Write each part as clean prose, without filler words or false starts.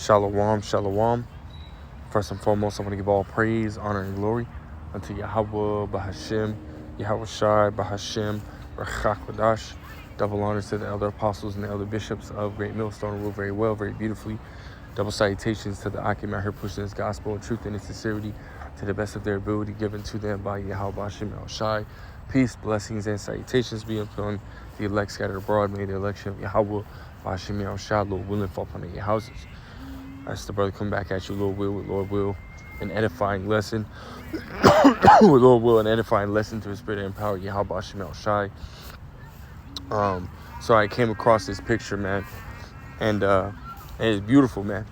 Shalom, shalom. First and foremost, I want to give all praise, honor, and glory unto Yahweh, Bahashem, Yahweh Shai, Bahashem, Rachak Wadash. Double honors to the elder apostles and the elder bishops of Great Millstone, rule very well, very beautifully. Double salutations to the Akim out here pushing this gospel of truth and its sincerity to the best of their ability given to them by Yahweh Bahashem El Shai. Peace, blessings, and salutations be upon the elect scattered abroad. May the election of Yahweh Bahashem El Shai, Lord willing, fall upon your houses. That's the brother come back at you, Lord will, an edifying lesson. With Lord will, an edifying lesson to his spirit and power, Yahweh Bahashem El Shai. So I came across this picture, man, and it's beautiful, man,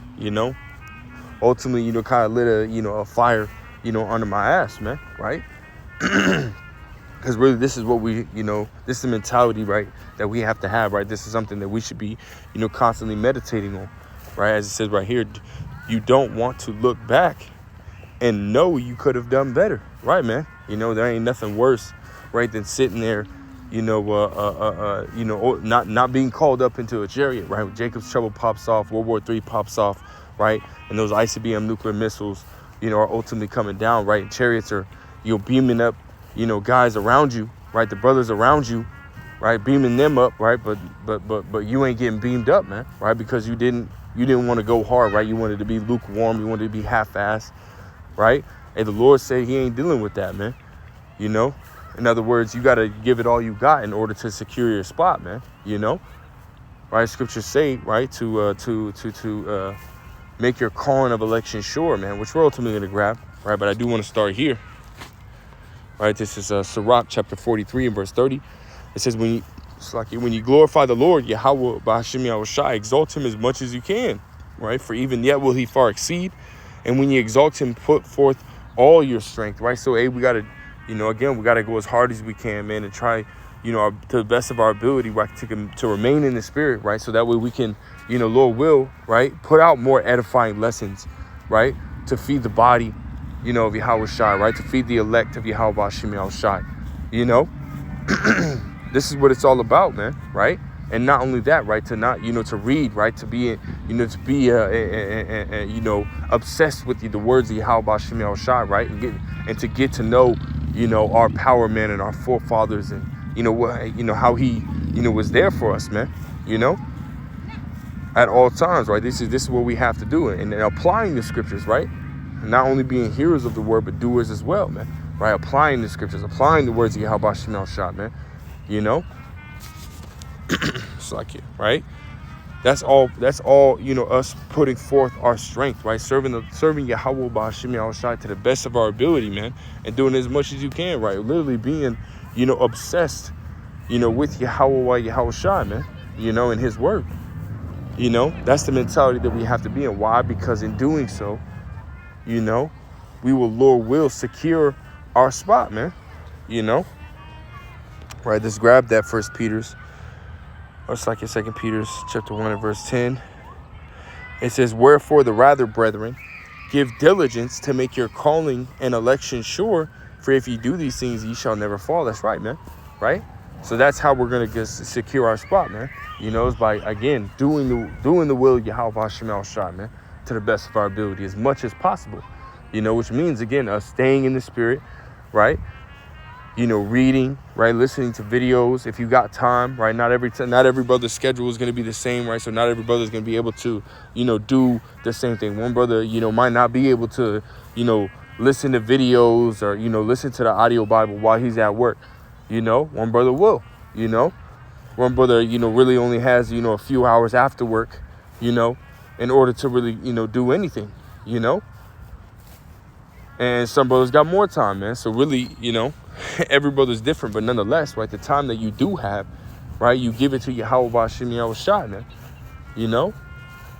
ultimately, kind of lit a fire, under my ass, man, right? Because really, this is what we, this is the mentality, right, that we have to have, right? This is something that we should be, constantly meditating on, right? As it says right here, you don't want to look back and know you could have done better, right, man? There ain't nothing worse, right, than sitting there, not being called up into a chariot, right? When Jacob's trouble pops off, World War III pops off, right? And those ICBM nuclear missiles, are ultimately coming down, right? And chariots are, beaming up, guys around you, right? The brothers around you, right? Beaming them up, right? But you ain't getting beamed up, man, right? Because you didn't want to go hard, right? You wanted to be lukewarm. You wanted to be half-assed, right? And the Lord said he ain't dealing with that, man. In other words, you got to give it all you got in order to secure your spot, man. Right? Scriptures say, right, to make your calling of election sure, man, which we're ultimately going to grab, right? But I do want to start here, right? This is Sirach chapter 43 and verse 30. It says, when you glorify the Lord, Yahweh Bahashem Yahweh Shai, exalt him as much as you can, right? For even yet will he far exceed. And when you exalt him, put forth all your strength, right? So, we got to, again, we got to go as hard as we can, man, and try, to the best of our ability, right, to remain in the spirit, right? So that way we can, Lord will, right, put out more edifying lessons, right, to feed the body, of Yahweh Shai, right, to feed the elect of Yahweh Bahashem Yahweh Shai, This is what it's all about, man, right? And not only that, right, to not, to read, right, to be, obsessed with the words of Yahweh Bahashem Yahweh Shai, right, and to get to know, our power, man, and our forefathers, and how he, was there for us, man, at all times, right? This is what we have to do, and applying the scriptures, right? Not only being hearers of the word, but doers as well, man, right? Applying the scriptures, applying the words of Yahweh Bahashem Yahweh Shai, man, it's like it, right? That's all, us putting forth our strength, right? Serving Yahweh Bahashem Yahweh Shai to the best of our ability, man, and doing as much as you can, right? Literally being, obsessed, with Yahweh Shai, man, in his word. That's the mentality that we have to be in. Why? Because in doing so, we will, Lord will, secure our spot, man, Right, let's grab that First Peter's, or it's like in 2 Peter's chapter 1 and verse 10. It says, wherefore the rather, brethren, give diligence to make your calling and election sure, for if you do these things, ye shall never fall. That's right, man, right? So that's how we're going to secure our spot, man. It's by, again, doing the will of Yahweh Bahashem El Shai, man, to the best of our ability as much as possible, which means, again, us staying in the spirit, right? Reading, right? Listening to videos if you got time, right? Not every brother's schedule is going to be the same, right? So not every brother is going to be able to, do the same thing. One brother, might not be able to, listen to videos or, listen to the audio Bible while he's at work. One brother will, one brother, really only has, a few hours after work, in order to really, do anything, And some brothers got more time, man. So really, every brother's different, but nonetheless, right, the time that you do have, right, you give it to Yahweh Bahashem Yahweh Shai, man,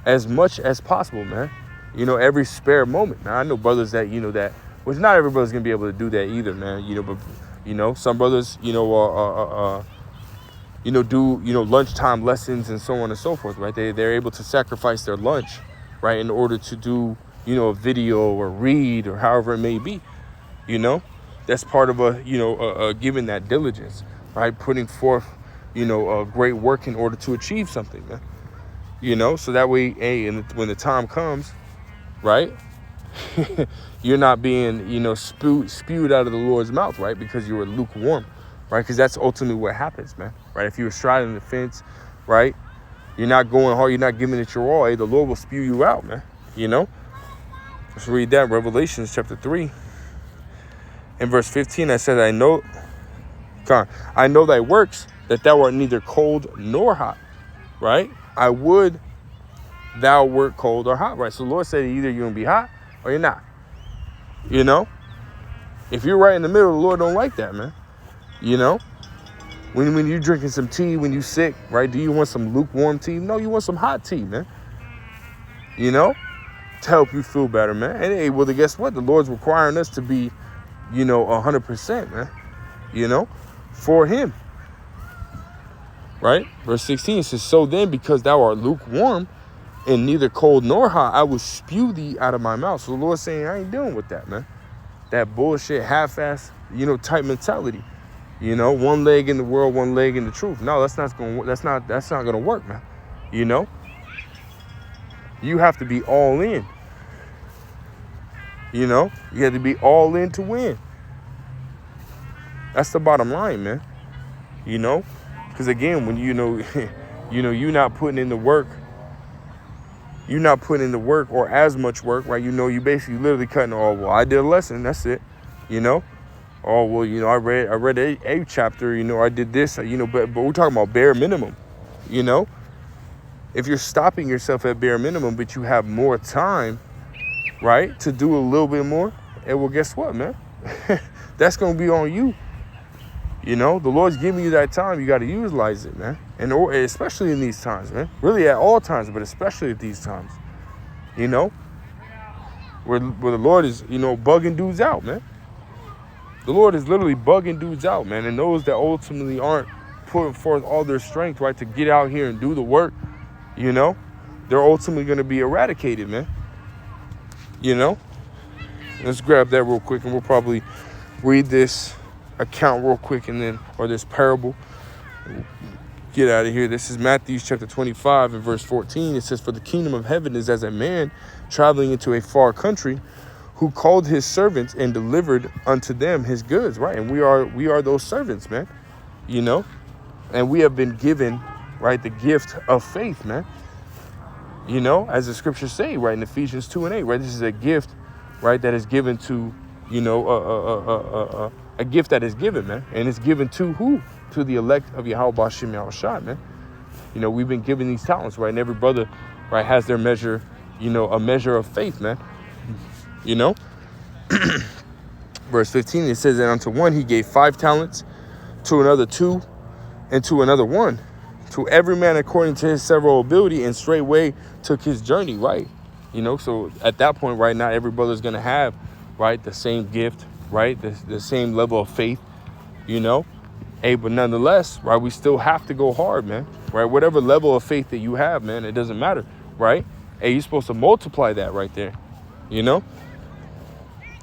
as much as possible, man, every spare moment. Now, I know brothers that, which not every brother's going to be able to do that either, man, but, some brothers, do, lunchtime lessons and so on and so forth, right? They're able to sacrifice their lunch, right, in order to do, a video or read or however it may be, that's part of giving that diligence, right? Putting forth, a great work in order to achieve something, man, You know, so that way, hey, and when the time comes, right, you're not being, you know, spewed out of the Lord's mouth, right, because you were lukewarm, right, because that's ultimately what happens, man, right? If you were straddling the fence, right, you're not going hard, you're not giving it your all, hey, the Lord will spew you out, man, you know? Let's read that, Revelation chapter 3, in verse 15, that says, I know thy works, that thou art neither cold nor hot, right? I would thou wert cold or hot, right? So the Lord said either you're going to be hot or you're not, you know? If you're right in the middle, the Lord don't like that, man, you know? When you're drinking some tea, when you're sick, right? Do you want some lukewarm tea? No, you want some hot tea, man, you know? To help you feel better, man. And hey, well, guess what? The Lord's requiring us to be, you know, 100%, man, you know, for him. Right? Verse 16 says, so then, because thou art lukewarm and neither cold nor hot, I will spew thee out of my mouth. So the Lord's saying, I ain't dealing with that, man. That bullshit, half-ass, you know, type mentality. You know, one leg in the world, one leg in the truth. No, that's not gonna work, man. You know? You have to be all in. You know? You have to be all in to win. That's the bottom line, man. You know? Because again, when you know, you're not putting in the work. You're not putting in the work or as much work, right? You know, you basically literally cutting, oh, well, I did a lesson. That's it. You know? Oh, well, you know, I read a chapter, you know, I did this, you know, but we're talking about bare minimum, you know? If you're stopping yourself at bare minimum, but you have more time, right, to do a little bit more, and well, guess what, man? That's going to be on you. You know, the Lord's giving you that time. You got to utilize it, man. And especially in these times, man. Really at all times, but especially at these times. You know, where the Lord is, you know, bugging dudes out, man. The Lord is literally bugging dudes out, man. And those that ultimately aren't putting forth all their strength, right, to get out here and do the work, you know, they're ultimately going to be eradicated, man. You know, let's grab that real quick, and we'll probably read this account real quick, and then, or this parable, get out of here. This is Matthew chapter 25 and verse 14. It says, for the kingdom of heaven is as a man traveling into a far country, who called his servants and delivered unto them his goods, right? And we are those servants, man, you know, and we have been given, right, the gift of faith, man, you know, as the scriptures say, right, in Ephesians 2:8, right? This is a gift, right, that is given to, you know, a gift that is given, man. And it's given to who? To the elect of Yahweh Bashim Yahushua, man. You know, we've been given these talents, right? And every brother, right, has their measure, you know, a measure of faith, man. You know? Verse 15, it says, and unto one he gave 5 talents, to another 2, and to another 1. To every man according to his several ability, and straightway took his journey, right? You know, so at that point, right now, every brother's going to have, right, the same gift, right? The same level of faith, you know? Hey, but nonetheless, right, we still have to go hard, man, right? Whatever level of faith that you have, man, it doesn't matter, right? Hey, you're supposed to multiply that right there, you know?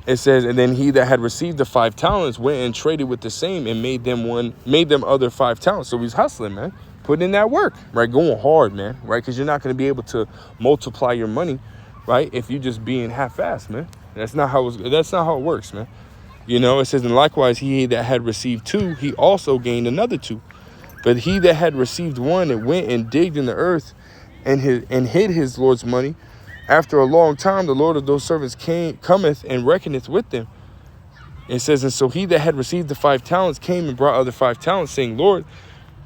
It says, and then he that had received the 5 talents went and traded with the same and made them other 5 talents. So he's hustling, man, putting in that work, right? Going hard, man, right? Because you're not going to be able to multiply your money, right, if you just being half-assed, man. That's not how it works, man. You know, it says, and likewise, he that had received 2, he also gained another 2. But he that had received 1 and went and digged in the earth and hid his Lord's money. After a long time, the Lord of those servants cometh and reckoneth with them. It says, and so he that had received the 5 talents came and brought other 5 talents, saying, Lord,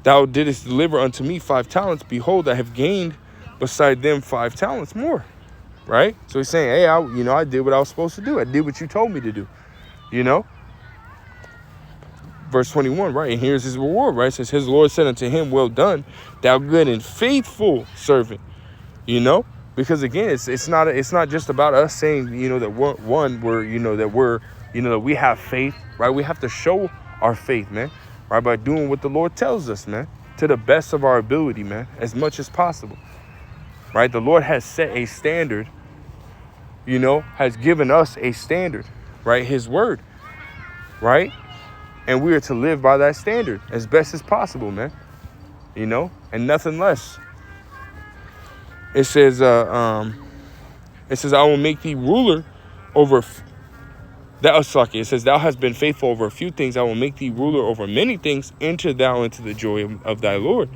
thou didst deliver unto me 5 talents. Behold, I have gained beside them 5 talents more. Right? So he's saying, hey, I did what I was supposed to do. I did what you told me to do. You know? Verse 21, right? And here's his reward, right? It says, his Lord said unto him, well done, thou good and faithful servant. You know? Because again, it's not just about us saying, you know, that that we have faith, right? We have to show our faith, man, right? By doing what the Lord tells us, man, to the best of our ability, man, as much as possible, right? The Lord has set a standard, you know, has given us a standard, right? His word, right? And we are to live by that standard as best as possible, man, you know, and nothing less. It says, I will make thee ruler over it says, thou hast been faithful over a few things. I will make thee ruler over many things. Enter thou into the joy of thy Lord.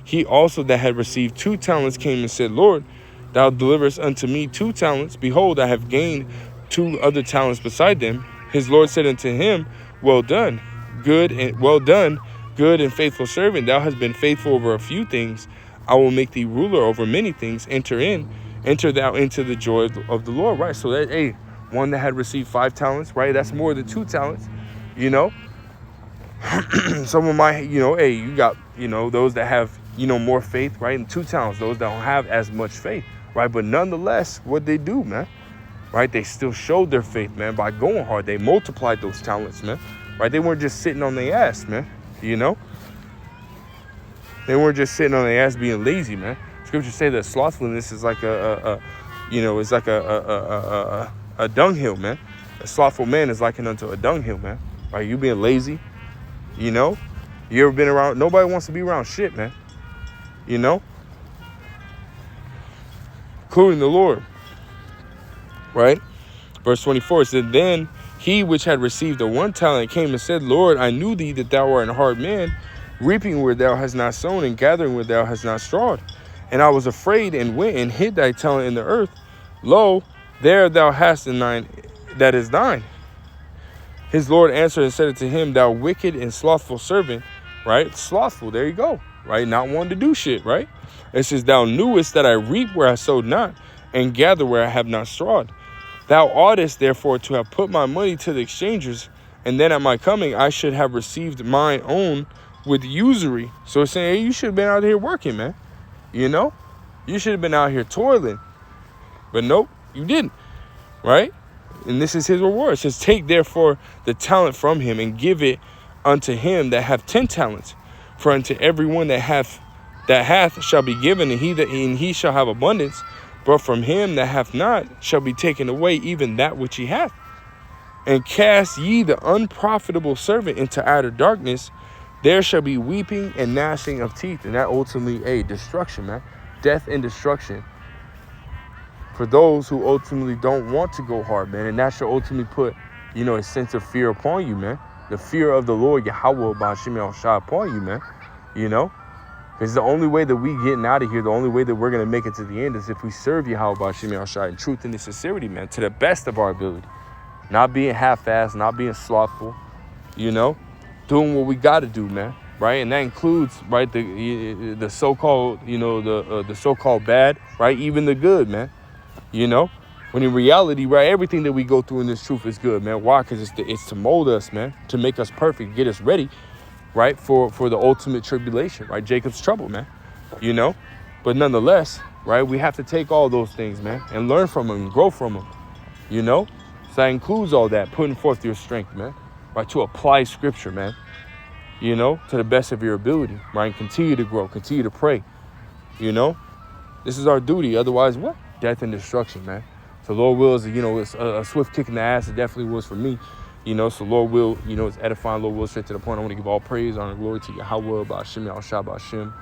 He also that had received 2 talents came and said, Lord, thou deliverest unto me 2 talents. Behold, I have gained 2 other talents beside them. His Lord said unto him, well done, good and faithful servant. Thou hast been faithful over a few things. I will make thee ruler over many things. Enter thou into the joy of the Lord. Right. So that, hey, one that had received 5 talents, right? That's more than 2 talents, you know. Someone might, hey, you got, those that have, more faith, right? And 2 talents, those that don't have as much faith, right? But nonetheless, what they do, man, right? They still showed their faith, man, by going hard. They multiplied those talents, man, right? They weren't just sitting on their ass, man, They weren't just sitting on their ass being lazy, man. Scriptures say that slothfulness is like it's like a dunghill, man. A slothful man is likened unto a dunghill, man. Right? You being lazy, you ever been around? Nobody wants to be around shit, man. Including the Lord. Right? Verse 24 said, then he which had received the 1 talent came and said, Lord, I knew thee that thou art an hard man, reaping where thou hast not sown and gathering where thou hast not strawed. And I was afraid and went and hid thy talent in the earth. Lo, there thou hast in thine that is thine. His Lord answered and said unto him, thou wicked and slothful servant, right? Slothful, there you go, right? Not wanting to do shit, right? It says, thou knewest that I reap where I sowed not and gather where I have not strawed. Thou oughtest therefore to have put my money to the exchangers, and then at my coming I should have received mine own with usury. So it's saying, hey, you should have been out here working, man. You should have been out here toiling. But nope, you didn't, right? And this is his reward. It says, take therefore the talent from him and give it unto him that hath 10 talents. For unto everyone that hath shall be given, and he shall have abundance. But from him that hath not shall be taken away even that which he hath. And cast ye the unprofitable servant into outer darkness. There shall be weeping and gnashing of teeth. And that ultimately, destruction, man. Death and destruction. For those who ultimately don't want to go hard, man. And that should ultimately put, a sense of fear upon you, man. The fear of the Lord, Yahweh, Ba'ashim Yahshua upon you, man. Because the only way that we getting out of here, the only way that we're going to make it to the end is if we serve Yahweh, Ba'ashim Yahshua in truth and in sincerity, man. To the best of our ability. Not being half-assed, not being slothful, doing what we got to do, man, right? And that includes, right, the so-called, the so-called bad, right? Even the good, man, when in reality, right, everything that we go through in this truth is good, man. Why? Because it's to mold us, man, to make us perfect, get us ready, right, for the ultimate tribulation, right? Jacob's trouble, man, But nonetheless, right, we have to take all those things, man, and learn from them and grow from them, So that includes all that, putting forth your strength, man. Right, to apply scripture, man, to the best of your ability, right? And continue to grow, continue to pray, This is our duty. Otherwise, what? Death and destruction, man. So Lord wills, it's a swift kick in the ass. It definitely was for me, So Lord will, it's edifying. Lord will, straight to the point. I want to give all praise, honor, and glory to Yahweh, Ba'ashim, Yahshua, Ba'ashim,